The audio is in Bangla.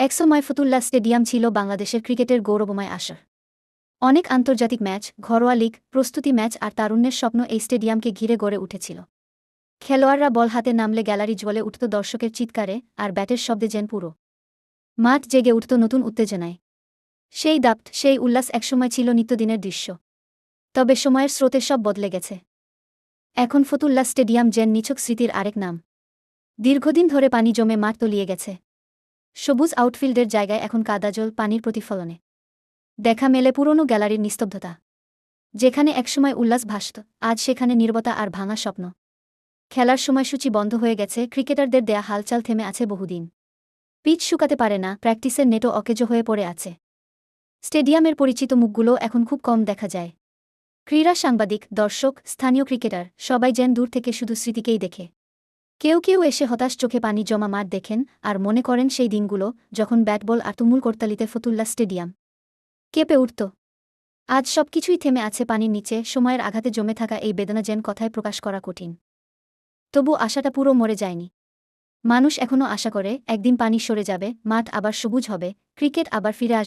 একসময় ফতুল্লা স্টেডিয়াম ছিল বাংলাদেশের ক্রিকেটের গৌরবময় আসর। অনেক আন্তর্জাতিক ম্যাচ, ঘরোয়া লীগ, প্রস্তুতি ম্যাচ আর তারুণ্যের স্বপ্ন এই স্টেডিয়ামকে ঘিরে গড়ে উঠেছিল। খেলোয়াড়রা বল হাতে নামলে গ্যালারি জ্বলে উঠত দর্শকের চিৎকারে, আর ব্যাটের শব্দে যেন পুরো মাঠ জেগে উঠত নতুন উত্তেজনায়। সেই দাপ্ট, সেই উল্লাস একসময় ছিল নিত্যদিনের দৃশ্য। তবে সময়ের স্রোতে সব বদলে গেছে। এখন ফতুল্লা স্টেডিয়াম যেন নিছক স্মৃতির আরেক নাম। দীর্ঘদিন ধরে পানি জমে মাঠ তলিয়ে গেছে। সবুজ আউটফিল্ডের জায়গায় এখন কাদাজল, পানির প্রতিফলনে দেখা মেলে পুরনো গ্যালারির নিস্তব্ধতা। যেখানে একসময় উল্লাস ভাসত, আজ সেখানে নীরবতা আর ভাঙা স্বপ্ন। খেলার সময়সূচি বন্ধ হয়ে গেছে, ক্রিকেটারদের দেয়া হালচাল থেমে আছে বহুদিন। পিচ শুকাতে পারে না, প্র্যাকটিসের নেটও অকেজো হয়ে পড়ে আছে। স্টেডিয়ামের পরিচিত মুখগুলো এখন খুব কম দেখা যায়। ক্রীড়া সাংবাদিক, দর্শক, স্থানীয় ক্রিকেটার সবাই যেন দূর থেকে শুধু স্মৃতিকেই দেখে। কেউ কেউ এসে হতাশ চোখে পানি জমা মাঠ দেখেন আর মনে করেন সেই দিনগুলো যখন ব্যাটবল আর তুমুল করতালিতে ফতুল্লা স্টেডিয়াম কেঁপে উঠত। আজ সবকিছুই থেমে আছে পানির নিচে, সময়ের আঘাতে জমে থাকা এই বেদনা যেন কথায় প্রকাশ করা কঠিন। তবু আশাটা পুরো মরে যায়নি। মানুষ এখনও আশা করে একদিন পানি সরে যাবে, মাঠ আবার সবুজ হবে, ক্রিকেট আবার ফিরে আসবে।